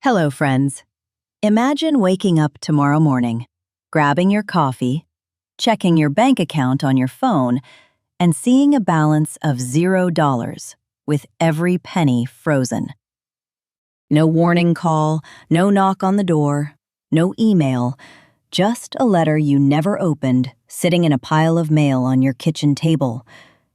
Hello, friends. Imagine waking up tomorrow morning, grabbing your coffee, checking your bank account on your phone, and seeing a balance of $0 with every penny frozen. No warning call, no knock on the door, no email, just a letter you never opened sitting in a pile of mail on your kitchen table.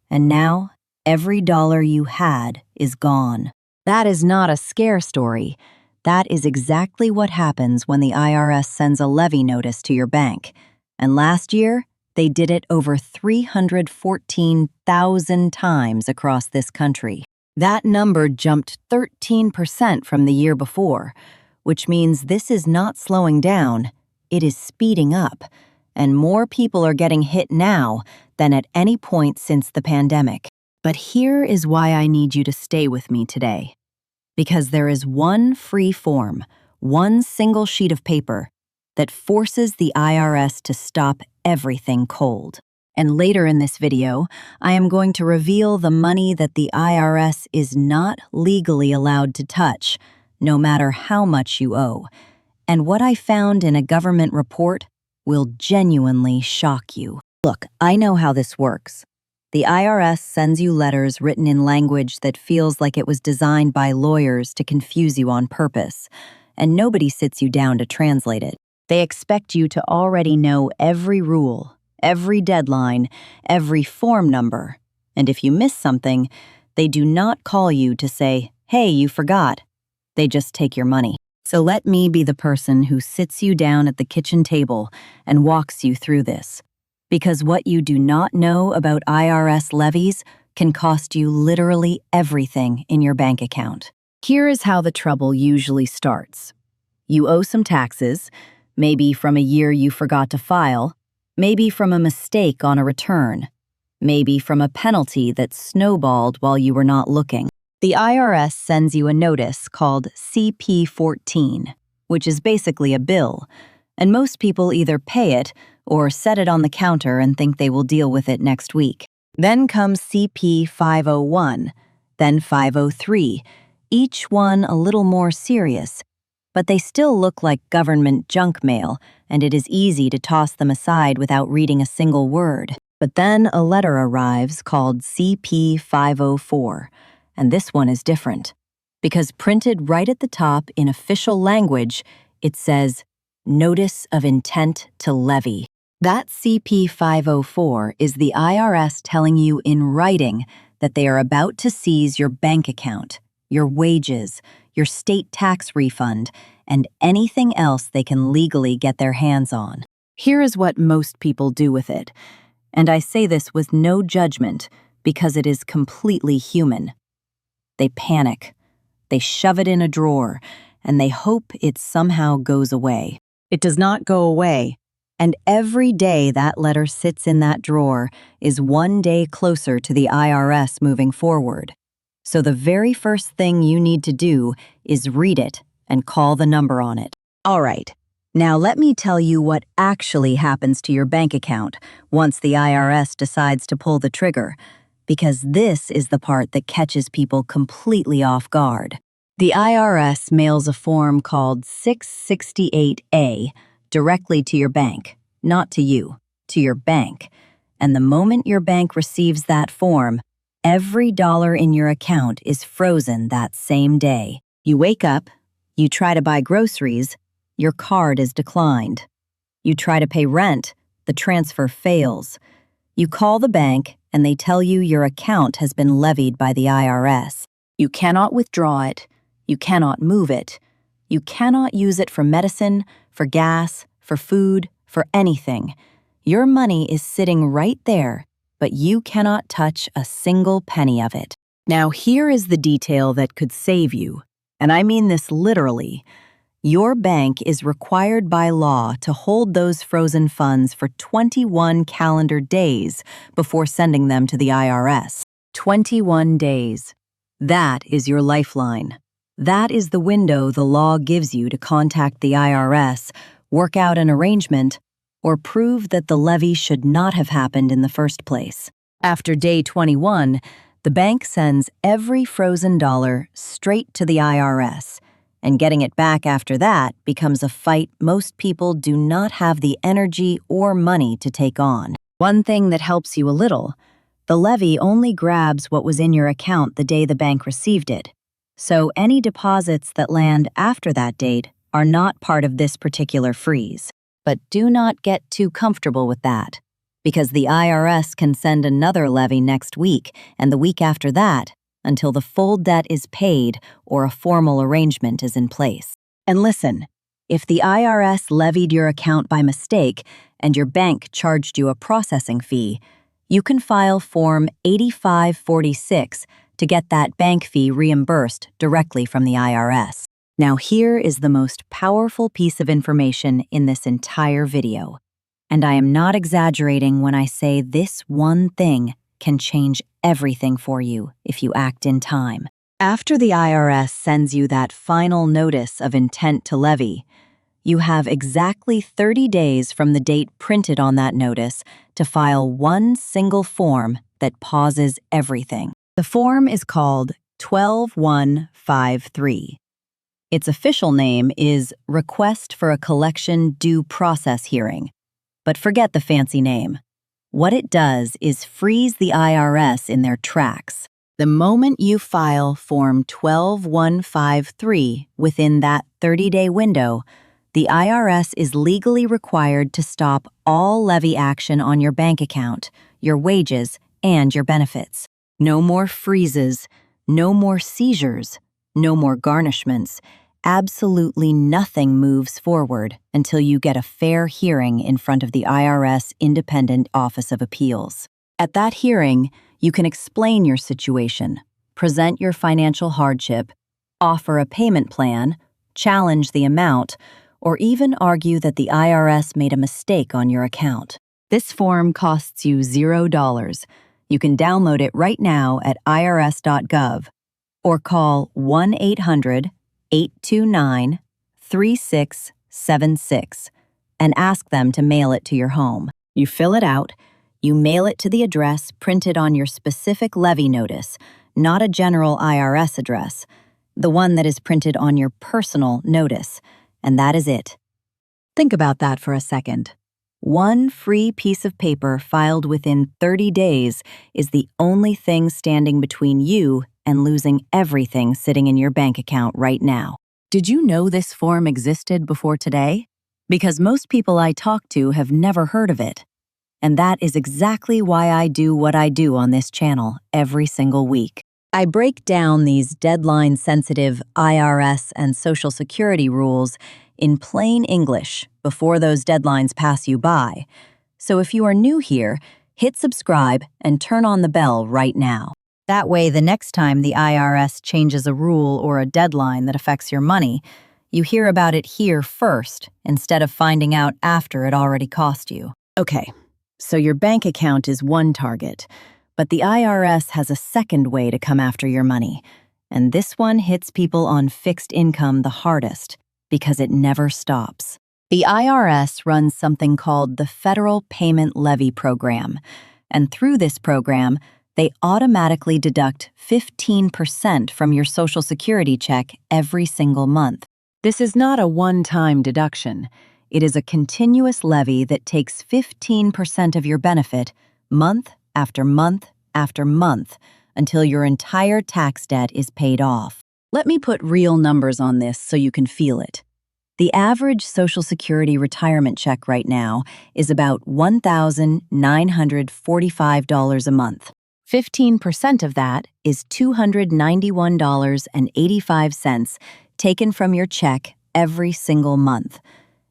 And now, every dollar you had is gone. That is not a scare story. That is exactly what happens when the IRS sends a levy notice to your bank. And last year, they did it over 314,000 times across this country. That number jumped 13% from the year before, which means this is not slowing down, it is speeding up, and more people are getting hit now than at any point since the pandemic. But here is why I need you to stay with me today. Because there is one free form, one single sheet of paper, that forces the IRS to stop everything cold. And later in this video, I am going to reveal the money that the IRS is not legally allowed to touch, no matter how much you owe. And what I found in a government report will genuinely shock you. Look, I know how this works. The IRS sends you letters written in language that feels like it was designed by lawyers to confuse you on purpose, and nobody sits you down to translate it. They expect you to already know every rule, every deadline, every form number, and if you miss something, they do not call you to say, "Hey, you forgot." They just take your money. So let me be the person who sits you down at the kitchen table and walks you through this. Because what you do not know about IRS levies can cost you literally everything in your bank account. Here is how the trouble usually starts. You owe some taxes, maybe from a year you forgot to file, maybe from a mistake on a return, maybe from a penalty that snowballed while you were not looking. The IRS sends you a notice called CP-14, which is basically a bill, and most people either pay it or set it on the counter and think they will deal with it next week. Then comes CP-501, then 503, each one a little more serious, but they still look like government junk mail, and it is easy to toss them aside without reading a single word. But then a letter arrives called CP-504, and this one is different, because printed right at the top in official language, it says, Notice of Intent to Levy. That CP-504 is the IRS telling you in writing that they are about to seize your bank account, your wages, your state tax refund, and anything else they can legally get their hands on. Here is what most people do with it, and I say this with no judgment because it is completely human. They panic, they shove it in a drawer, and they hope it somehow goes away. It does not go away. And every day that letter sits in that drawer is one day closer to the IRS moving forward. So the very first thing you need to do is read it and call the number on it. All right, now let me tell you what actually happens to your bank account once the IRS decides to pull the trigger, because this is the part that catches people completely off guard. The IRS mails a form called 668A directly to your bank, not to you, to your bank. And the moment your bank receives that form, every dollar in your account is frozen that same day. You wake up, you try to buy groceries, your card is declined. You try to pay rent, the transfer fails. You call the bank, and they tell you your account has been levied by the IRS. You cannot withdraw it. You cannot move it. You cannot use it for medicine, for gas, for food, for anything. Your money is sitting right there, but you cannot touch a single penny of it. Now here is the detail that could save you, and I mean this literally. Your bank is required by law to hold those frozen funds for 21 calendar days before sending them to the IRS. 21 days. That is your lifeline. That is the window the law gives you to contact the IRS, work out an arrangement, or prove that the levy should not have happened in the first place. After day 21, the bank sends every frozen dollar straight to the IRS, and getting it back after that becomes a fight most people do not have the energy or money to take on. One thing that helps you a little: the levy only grabs what was in your account the day the bank received it, so any deposits that land after that date are not part of this particular freeze. But do not get too comfortable with that, because the IRS can send another levy next week and the week after that until the full debt is paid or a formal arrangement is in place. And listen, if the IRS levied your account by mistake and your bank charged you a processing fee, you can file Form 8546 to get that bank fee reimbursed directly from the IRS. Now here is the most powerful piece of information in this entire video. And I am not exaggerating when I say this one thing can change everything for you if you act in time. After the IRS sends you that final notice of intent to levy, you have exactly 30 days from the date printed on that notice to file one single form that pauses everything. The form is called 12153. Its official name is Request for a Collection Due Process Hearing, but forget the fancy name. What it does is freeze the IRS in their tracks. The moment you file Form 12153 within that 30-day window, the IRS is legally required to stop all levy action on your bank account, your wages, and your benefits. No more freezes, no more seizures, no more garnishments. Absolutely nothing moves forward until you get a fair hearing in front of the IRS Independent Office of Appeals. At that hearing, you can explain your situation, present your financial hardship, offer a payment plan, challenge the amount, or even argue that the IRS made a mistake on your account. This form costs you $0. You can download it right now at irs.gov or call 1-800-829-3676 and ask them to mail it to your home. You fill it out, you mail it to the address printed on your specific levy notice, not a general IRS address, the one that is printed on your personal notice, and that is it. Think about that for a second. One free piece of paper filed within 30 days is the only thing standing between you and losing everything sitting in your bank account right now. Did you know this form existed before today? Because most people I talk to have never heard of it. And that is exactly why I do what I do on this channel every single week. I break down these deadline-sensitive IRS and Social Security rules in plain English before those deadlines pass you by. So if you are new here, hit subscribe and turn on the bell right now. That way, the next time the IRS changes a rule or a deadline that affects your money, you hear about it here first instead of finding out after it already cost you. Okay, so your bank account is one target, but the IRS has a second way to come after your money, and this one hits people on fixed income the hardest because it never stops. The IRS runs something called the Federal Payment Levy Program, and through this program, they automatically deduct 15% from your Social Security check every single month. This is not a one-time deduction. It is a continuous levy that takes 15% of your benefit month after month after month until your entire tax debt is paid off. Let me put real numbers on this so you can feel it. The average Social Security retirement check right now is about $1,945 a month. 15% of that is $291.85 taken from your check every single month.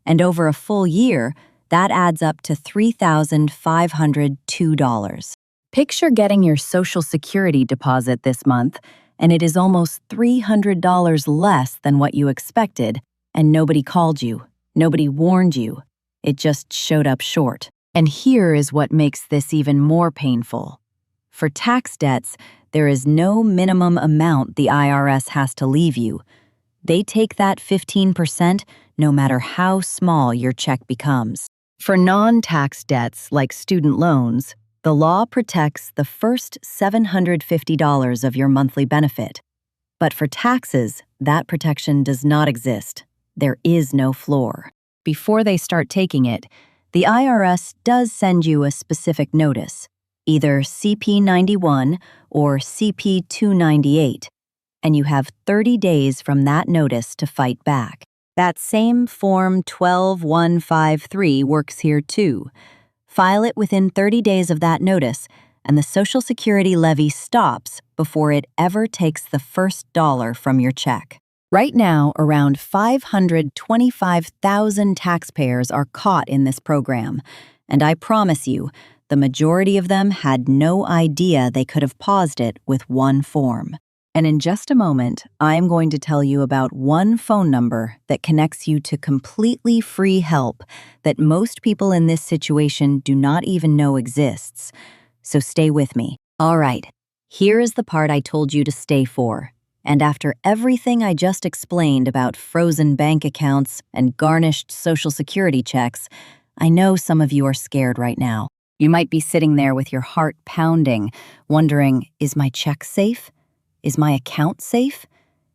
And over a full year, that adds up to $3,502. Picture getting your Social Security deposit this month, and it is almost $300 less than what you expected, and nobody called you, nobody warned you. It just showed up short. And here is what makes this even more painful. For tax debts, there is no minimum amount the IRS has to leave you. They take that 15% no matter how small your check becomes. For non-tax debts like student loans, the law protects the first $750 of your monthly benefit. But for taxes, that protection does not exist. There is no floor. Before they start taking it, the IRS does send you a specific notice, either CP 91 or CP 298, and you have 30 days from that notice to fight back. That same Form 12153 works here too. File it within 30 days of that notice, and the Social Security levy stops before it ever takes the first dollar from your check. Right now, around 525,000 taxpayers are caught in this program, and I promise you, the majority of them had no idea they could have paused it with one form. And in just a moment, I'm going to tell you about one phone number that connects you to completely free help that most people in this situation do not even know exists. So stay with me. All right, here is the part I told you to stay for. And after everything I just explained about frozen bank accounts and garnished Social Security checks, I know some of you are scared right now. You might be sitting there with your heart pounding, wondering, is my check safe? Is my account safe?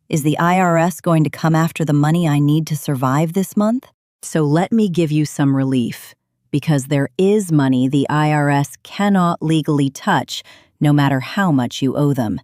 Is the IRS going to come after the money I need to survive this month? So let me give you some relief, because there is money the IRS cannot legally touch, no matter how much you owe them.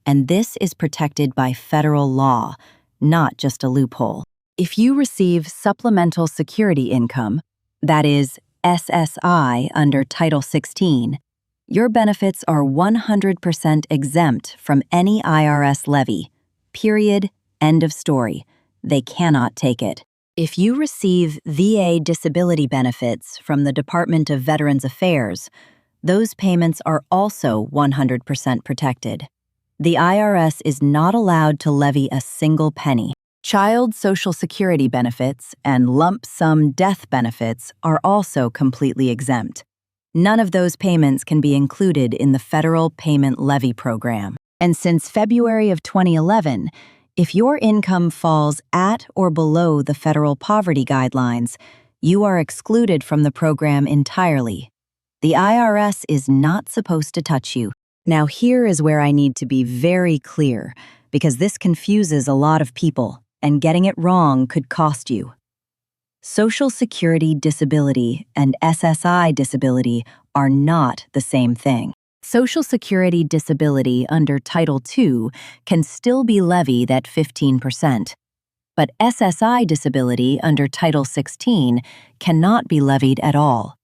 And this is protected by federal law, not just a loophole. If you receive supplemental security income, that is SSI under Title 16, your benefits are 100% exempt from any IRS levy. Period. End of story. They cannot take it. If you receive VA disability benefits from the Department of Veterans Affairs, those payments are also 100% protected. The IRS is not allowed to levy a single penny. Child Social Security benefits and lump sum death benefits are also completely exempt. None of those payments can be included in the federal payment levy program. And since February of 2011, if your income falls at or below the federal poverty guidelines, you are excluded from the program entirely. The IRS is not supposed to touch you. Now here is where I need to be very clear, because this confuses a lot of people, and getting it wrong could cost you. Social Security disability and SSI disability are not the same thing. Social Security disability under Title II can still be levied at 15%, but SSI disability under Title 16 cannot be levied at all.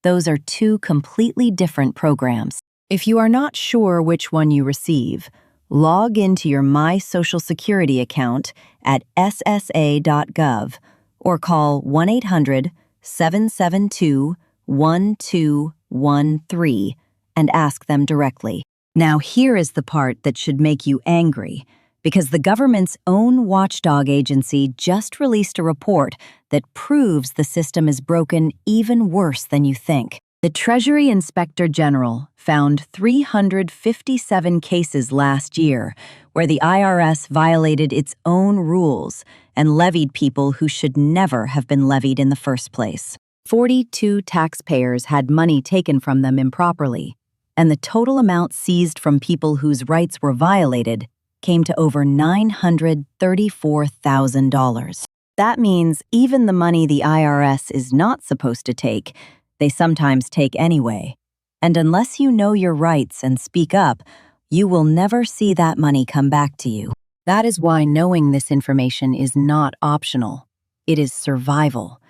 Those are two completely different programs. If you are not sure which one you receive, log into your My Social Security account at ssa.gov or call 1-800-772-1213 and ask them directly. Now here is the part that should make you angry, because the government's own watchdog agency just released a report that proves the system is broken even worse than you think. The Treasury Inspector General found 357 cases last year where the IRS violated its own rules and levied people who should never have been levied in the first place. 42 taxpayers had money taken from them improperly, and the total amount seized from people whose rights were violated came to over $934,000. That means even the money the IRS is not supposed to take, they sometimes take anyway. And unless you know your rights and speak up, you will never see that money come back to you. That is why knowing this information is not optional. It is survival.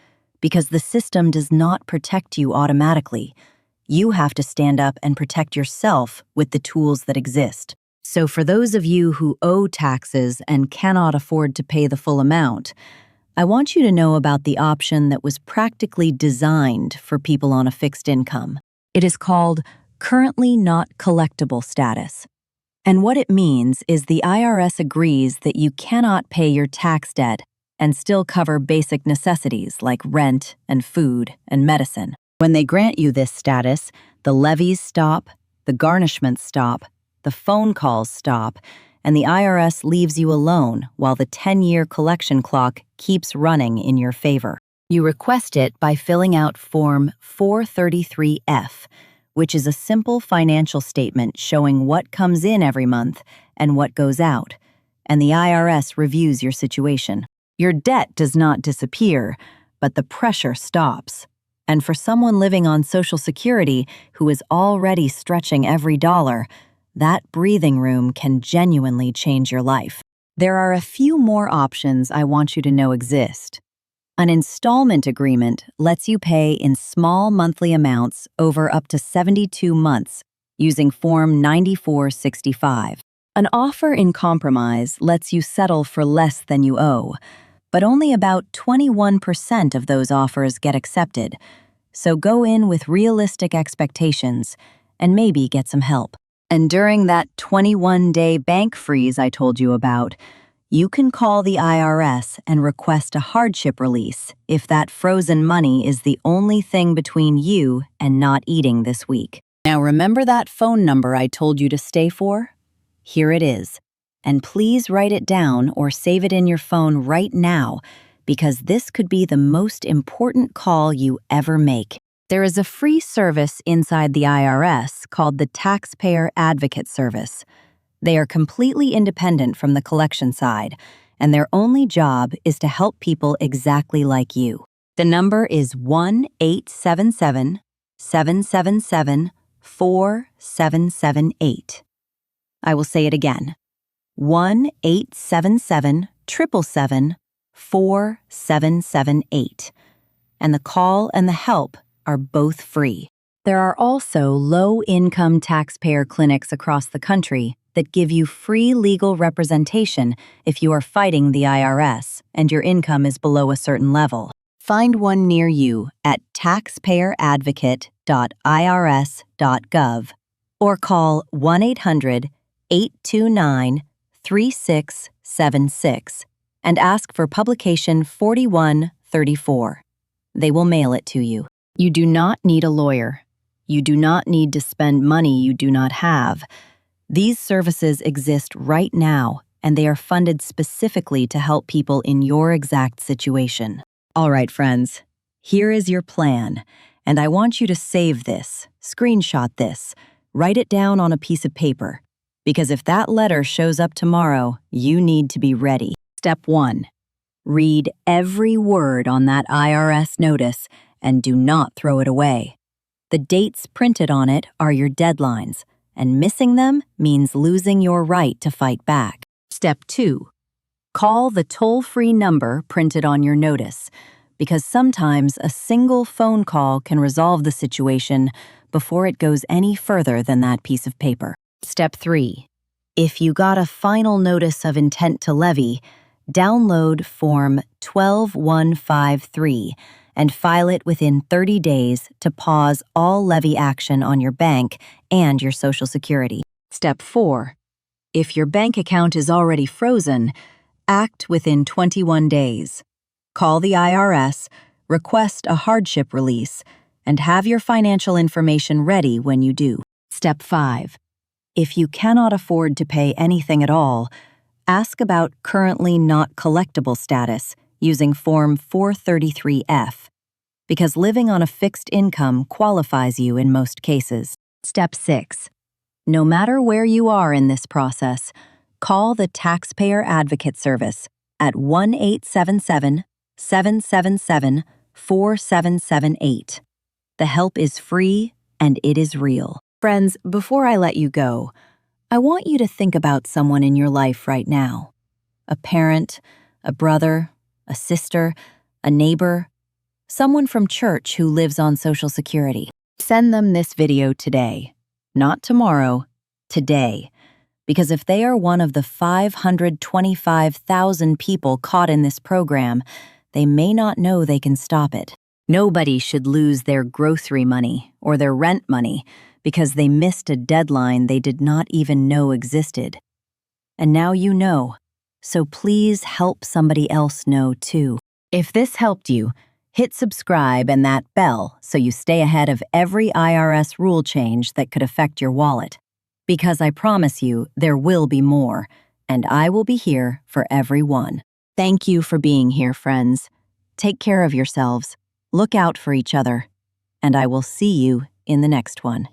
Because the system does not protect you automatically. You have to stand up and protect yourself with the tools that exist. So for those of you who owe taxes and cannot afford to pay the full amount, I want you to know about the option that was practically designed for people on a fixed income. It is called Currently Not Collectible Status. And what it means is the IRS agrees that you cannot pay your tax debt and still cover basic necessities like rent and food and medicine. When they grant you this status, the levies stop, the garnishments stop, the phone calls stop, and the IRS leaves you alone while the 10-year collection clock keeps running in your favor. You request it by filling out Form 433F, which is a simple financial statement showing what comes in every month and what goes out. and the IRS reviews your situation. Your debt does not disappear, but the pressure stops. And for someone living on Social Security who is already stretching every dollar, that breathing room can genuinely change your life. There are a few more options I want you to know exist. An installment agreement lets you pay in small monthly amounts over up to 72 months using Form 9465. An offer in compromise lets you settle for less than you owe, but only about 21% of those offers get accepted. So go in with realistic expectations and maybe get some help. And during that 21-day bank freeze I told you about, you can call the IRS and request a hardship release if that frozen money is the only thing between you and not eating this week. Now remember that phone number I told you to stay for? Here it is. And please write it down or save it in your phone right now, because this could be the most important call you ever make. There is a free service inside the IRS called the Taxpayer Advocate Service. They are completely independent from the collection side, and their only job is to help people exactly like you. The number is 1-877-777-4778. I will say it again. 1-877-777-4778. And the call and the help are both free. There are also low-income taxpayer clinics across the country that give you free legal representation if you are fighting the IRS and your income is below a certain level. Find one near you at taxpayeradvocate.irs.gov or call 1-800-829-3676 and ask for publication 4134. They will mail it to you. You do not need a lawyer. You do not need to spend money you do not have. These services exist right now, and they are funded specifically to help people in your exact situation. All right, friends, here is your plan, and I want you to save this, screenshot this, write it down on a piece of paper, because if that letter shows up tomorrow, you need to be ready. Step 1. Read every word on that IRS notice and do not throw it away. The dates printed on it are your deadlines, and missing them means losing your right to fight back. Step 2. Call the toll-free number printed on your notice, because sometimes a single phone call can resolve the situation before it goes any further than that piece of paper. Step 3. If you got a final notice of intent to levy, download Form 12153 and file it within 30 days to pause all levy action on your bank and your Social Security. Step 4. If your bank account is already frozen, act within 21 days. Call the IRS, request a hardship release, and have your financial information ready when you do. Step 5. If you cannot afford to pay anything at all, ask about currently not collectible status using Form 433F, because living on a fixed income qualifies you in most cases. Step 6. No matter where you are in this process, call the Taxpayer Advocate Service at 1-877-777-4778. The help is free and it is real. Friends, before I let you go, I want you to think about someone in your life right now. A parent, a brother, a sister, a neighbor, someone from church who lives on Social Security. Send them this video today, not tomorrow, today, because if they are one of the 525,000 people caught in this program, they may not know they can stop it. Nobody should lose their grocery money or their rent money because they missed a deadline they did not even know existed. And now you know, so please help somebody else know too. If this helped you, hit subscribe and that bell so you stay ahead of every IRS rule change that could affect your wallet. Because I promise you, there will be more, and I will be here for every one. Thank you for being here, friends. Take care of yourselves, look out for each other, and I will see you in the next one.